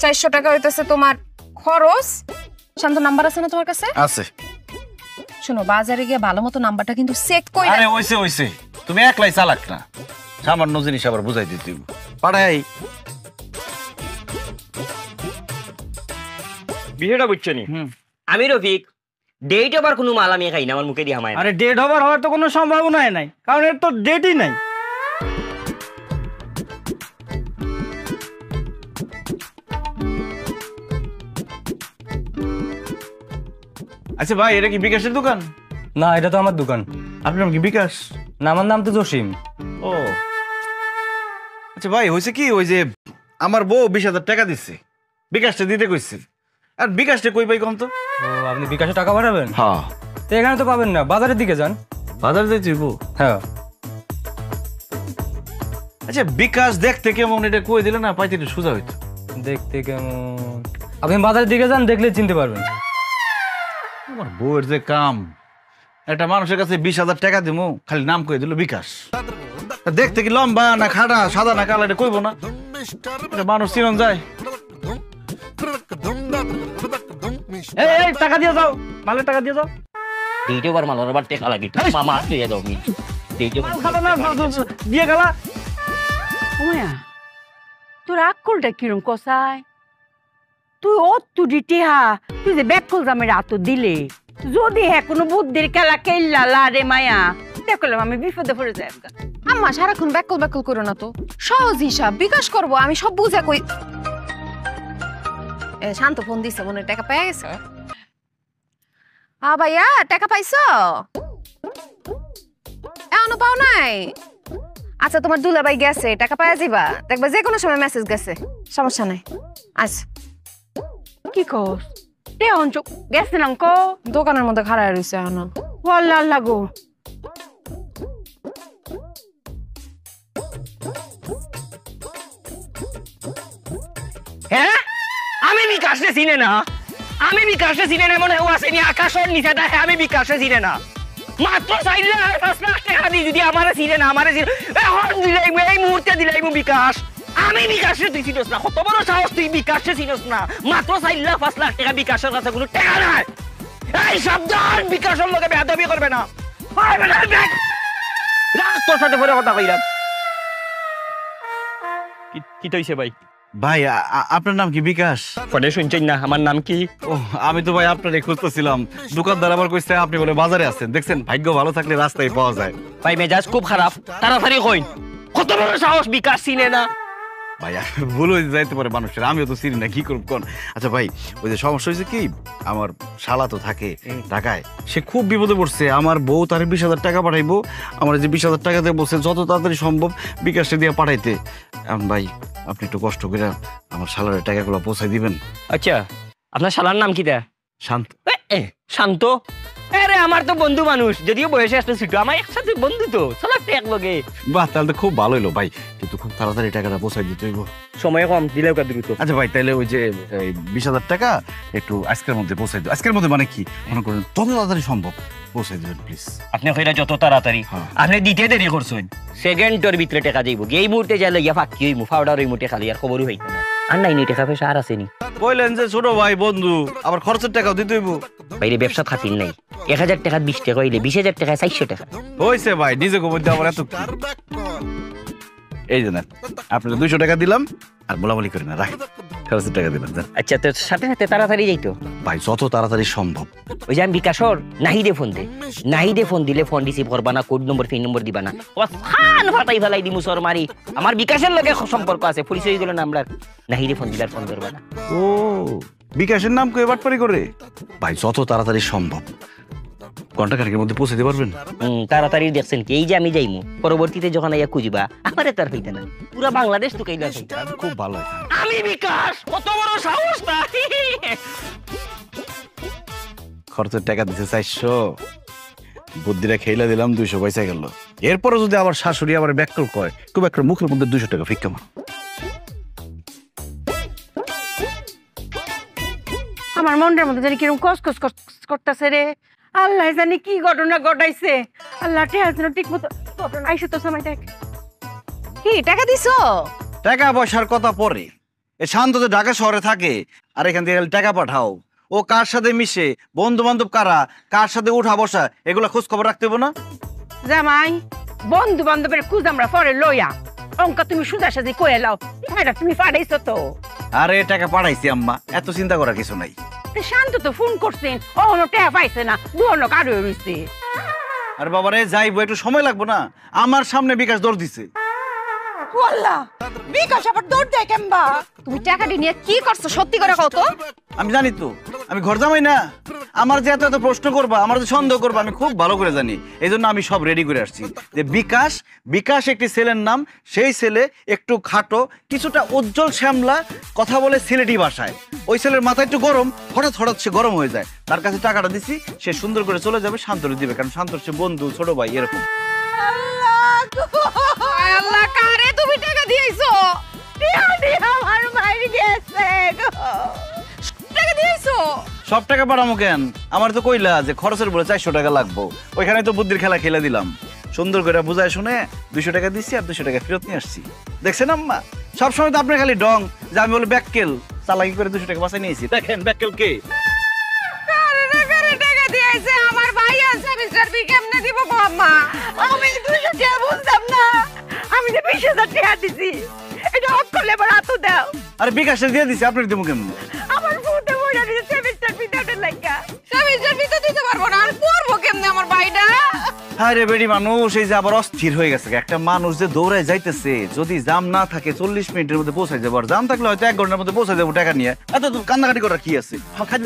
400 টাকা হইতেছে তোমার খরচ। শান্ত নাম্বার আছে না তোমার কাছে? আছে। শোনো বাজারে গিয়ে ভালো মতো নাম্বারটা কিন্তু সেট কই না। আরে হইছে তুমি একলাই চালাক না, সামান্য জিনিস আবার বুঝাই দিতে পাঠাই। বিষয়টা বুঝছো নি? আমি রফিক ডেট ওভার কোনো মাল আমি খাই না, আমার মুখে দিয়ে হামায়। আরে ডেট ওভার হওয়ার তো কোনো সম্ভাবনাই নাই, কারণ এর তো ডেটই নাই। আচ্ছা ভাই, এটা কি বিকাশের দোকান? না, এটা তো আমার দোকান। আপনার নাম কি বিকাশ? না, আমার নাম তো জসিম। ও আচ্ছা ভাই, হয়েছে কি, ওই যে আমার বউ 20,000 টাকা দিচ্ছে, বিকাশটা দিতে কইছে। আর বিকাশটা কই পাই কম তো? ও, আপনি বিকাশে টাকা পাঠাবেন? হ্যাঁ। তো এখানে তো পাবেন না, বাজারের দিকে যান। বাজার যাইতে হইব? হ্যাঁ। আচ্ছা বিকাশ দেখতে কেমন, এটা কই দিলে না পাইতে একটু সোজা হইতো। দেখতে কেমন? আপনি বাজারের দিকে যান, দেখলে চিনতে পারবেন। আমার বউয়ের যে কাম, একটা মানুষের কাছে 20,000 টাকা দিমু, খালি নাম কই দিল বিকাশ। দেখতে কি লম্বা না খাড়া, সাদা না কালো, এটা কইব না? এটা মানুষ চিনন যায়। এই টাকা দিয়ে যাও, মালের টাকা দিয়ে যাও। ডেট ওভার মাল আবার টেকা লাগি, মামা দিয়ে দাও মি। ডেট ওভার খালা না, দিয়ে গেলা। ওয়া তোর আকলটা কিরম কসাই? তুই তুই টিহা তুই যে ব্যাকল জামের আত দিলে, যদি হ্যাঁ কোনো বুদ্ধির খেলা খেললা রে মায়া, দেখলাম আমি বিপদে পড়ে যাই। আম্মা সারাক্ষণ ব্যাকল ব্যাকল করো না তো, সহজ হিসাব বিকাশ করবো, আমি সব বুঝা কই। শান্ত ফোন দিছে, মনে হয় টাকা পেয়ে গেছে। ভাইয়া টাকা পাইছো? এখনো পাও নাই? আচ্ছা তোমার দুলাভাই গেছে, টাকা পাওয়া যাবা, দেখবা যে কোনো সময় মেসেজ গেছে, সমস্যা নাই। আচ্ছা কি কস? তে অঞ্চল গেছিলাম ক দোকানের মধ্যে খাড়া রয়েছে এখনো। আল্লাহ আল্লাহ গো। হ্যাঁ, আমি বিকাশে চিনে না, আমি বিকাশে চিনে না, মনে হয় আসেনি আকাশের নিচে দেখে আমি বিকাশে চিনে না। মাত্র চাইলে 5 লাখ টাকা দিই, যদি আমারে চিনে না, আমারে এখন দিলাই, এই মুহূর্তে দিলাই বিকাশ। আমি বিকাশে তুই চিনস না, কত বড় সাহস তুই বিকাশে চিনস না? মাত্র 4 লাখ 5 লাখ টাকা বিকাশের কাছে কোনো টাকা নাই। এই সাবধান, বিকাশের লগে বেয়াদবি করবে না। তোর সাথে পরে কথা কইলাম। কি তৈছে ভাই? ভাই আপনার নাম কি বিকাশ? পরে শুনছেন না আমার নাম কি? ও আমি তো ভাই আপনার খুঁজতেছিলাম, দোকানদার আবার কইছে আপনি বলে বাজারে আছেন। দেখছেন ভাগ্য ভালো থাকলে রাস্তায় পাওয়া যায়। ভাই মেজাজ খুব খারাপ, তাড়াতাড়ি কইন। কত বড় সাহস, বিকাশ চিনে না? ভাই ভুল হয়ে যাইতে পারে মানুষের, আমিও তো চিনি না, কি করব কোন। আচ্ছা ভাই, ওই যে সমস্যা হয়েছে কি, আমার শালা তো থাকে ঢাকায়, সে খুব বিপদে পড়ছে। আমার বউ তার 20,000 টাকা পাঠাইবো, আমার যে 20,000 টাকা দিয়ে বলছে যত তাড়াতাড়ি সম্ভব বিকাশে দিয়ে পাঠাইতে। এখন ভাই আপনি একটু কষ্ট করে আমার শালার টাকাগুলো পৌঁছাই দিবেন। আচ্ছা আপনার শালার নাম কি? শান্ত। শান্ত? আরে আমার তো বন্ধু মানুষ, যদিও বয়সে একটা ছোট, আমার একসাথে বন্ধু তো, চলাতে এক লগে। বাহ, তাহলে তো খুব ভালো হলো ভাই, কিন্তু খুব তাড়াতাড়ি টাকাটা পৌঁছাই দিতে হইব। সময় কম, দিলেও কা দ্রুত। আচ্ছা ভাই, তাহলে ওই যে 20,000 টাকা একটু আজকের মধ্যে পৌঁছাই দিও। আজকের মধ্যে মানে কি মনে করেন, যত তাড়াতাড়ি সম্ভব পৌঁছাই দিবেন প্লিজ। আপনি কইরা যত তাড়াতাড়ি, আপনি দিতে দেরি করছেন। সেকেন্ডের ভিতরে টাকা যাইব, এই মুহূর্তে যাইলে ইয়া ফাঁকি হইমু, ফাউডার হইমু, টাকা লিয়ার খবরই হইতো না। আর নাই নি টাকা পয়সা আর আসেনি। কইলেন যে ছোট ভাই বন্ধু, আবার খরচের টাকাও দিতে হইব। বাইরে ব্যবসা খাতির নাই, 1000 টাকা 20 টাকা হইলে 20,000 টাকা 400 টাকা হইছে ভাই, নিজে গোবর আবার এত। এই যে না, আপনার 200 টাকা দিলাম, আর বলাবলি করেন না, রাখেন, খরচের টাকা দিলাম। আচ্ছা তোর সাথে সাথে তাড়াতাড়ি যাইতো ভাই, যত তাড়াতাড়ি সম্ভব। ওই যে আমি বিকাশর নাহিদে ফোন দে, নাহিদে ফোন দিলে ফোন রিসিভ করবা না, কোড নম্বর পিন নম্বর দিবা না, ফান ফাটাই ফেলাই দিমু সর মারি। আমার বিকাশের লগে সম্পর্ক আছে, পরিচয় দিল না, আমরা নাহিদে ফোন দিলে ফোন ধরবা না। ও বিকাশের নাম কই বাটপারি করে? ভাই যত তাড়াতাড়ি সম্ভব, ঘন্টাখানেকের মধ্যে পৌঁছে দিতে পারবেন? তাড়াতাড়ি দেখছেন কি, এই যে আমি যাইমু, পরবর্তীতে যখন আইয়া খুঁজবা আমারে তার হইতে না, পুরো বাংলাদেশ তো কইলা হইতা। খুব ভালো হয়। আমি বিকাশ, কত বড় সাহস না! খরচের টাকা দিতে 400, বুদ্ধিটা খেইলা দিলাম, 200 পয়সা গেল। এরপরে যদি আবার শাশুড়ি আবার ব্যাককল কয়, খুব একটা মুখের মধ্যে 200 টাকা ফিক্কা মার। আমার মনটার মধ্যে জানি কিরকম কসকস করতেছে রে। আল্লাহ জানি কি ঘটনা ঘটাইছে। আল্লাহ ঠিক মতো ঘটনা আইসে তো সময় দেখ। কি টাকা দিছো? টাকা পয়সার কথা পরে, এ শান্ত তো ঢাকা শহরে থাকে, আর এখান থেকে খালি টাকা পাঠাও। ও কার সাথে মিশে, বন্ধু বান্ধব কারা, কার সাথে উঠা বসা, এগুলা খোঁজ খবর রাখতে হবে না? জামাই বন্ধু বান্ধবের খুঁজ আমরা পরে লইয়া অঙ্ক তুমি সুদা সাজি কয়ে লাও, এটা তুমি পাঠাইছো তো। আরে টাকা পাঠাইছি আম্মা, এত চিন্তা করার কিছু নাই। তে শান্ত তো ফোন করছেন, অহনো টেহা পাইছে না, দুহনো কারো রইছে। আর বাবারে যাইবো, একটু সময় লাগবো না? আমার সামনে বিকাশ দৌড় দিছে। ওয়াল্লাহ বিকাশ আবার দৌড় দেয় কেমবা? তুমি টাকাটি নিয়ে কি করছো সত্যি করে কও তো। আমি জানি তো, আমি ঘর জামাই না, আমার যে এত এত প্রশ্ন করবা, আমার যে সন্দেহ করবা, আমি খুব ভালো করে জানি। এই জন্য আমি সব রেডি করে আসছি যে বিকাশ, বিকাশ একটি ছেলের নাম, সেই ছেলে একটু খাটো, কিছুটা উজ্জ্বল শ্যামলা, কথা বলে সিলেটি ভাষায়। ওই ছেলের মাথা একটু গরম, হঠাৎ হঠাৎ সে গরম হয়ে যায়। তার কাছে টাকাটা দিছি, সে সুন্দর করে চলে যাবে, শান্তরে দিবে, কারণ শান্তর সে বন্ধু, ছোট ভাই এরকম। আয় আল্লাহ, কারে তুমি টাকা দিয়েছো? আমার মাইর গেছে গো। টাকা দিয়েছো? সব টাকা পাঠামো কেন? আমার তো কইলা যে খরচের বলে 400 টাকা লাগবো, ওইখানে তো বুদ্ধির খেলা খেলে দিলাম। সুন্দর করে বুঝায় শুনে 200 টাকা দিচ্ছি, আর 200 টাকা ফেরত নিয়ে আসছি। দেখছেন আম্মা, সবসময় তো আপনার খালি ডং যে আমি বলে ব্যাককেল, চালাকি করে 200 টাকা বাঁচাই নিয়েছি। দেখেন ব্যাককেল কে। কারে টাকা দিয়েছে? আমার ভাই আছে, মিস্টার বি কেমনে দিব গো আম্মা? আমি 200 টাকা বুঝতাম না, আমি যে 20,000 টাকা দিছি, এটা অক্কলে এবার হাতু দাও। আরে বিকাশে দিয়ে দিছি, আপনার দিব কেমন? আমার ফুটে বইটা দিছে সেমিস্টার পিটাটের লাগা। সেমিস্টার ফি তো দিতে পারবো না, আর পড়বো কেমনে আমার ভাইটা? আরে বেডি মানুষ এই যে আবার অস্থির হয়ে গেছে। একটা মানুষ যে দৌড়ায় যাইতেছে, যদি জাম না থাকে 40 মিনিটের মধ্যে পৌঁছায় যাবো, আর জাম থাকলে হয়তো 1 ঘন্টার মধ্যে পৌঁছায় যাবো টাকা নিয়ে। এত তো কান্নাকাটি করার কি আছে? খালি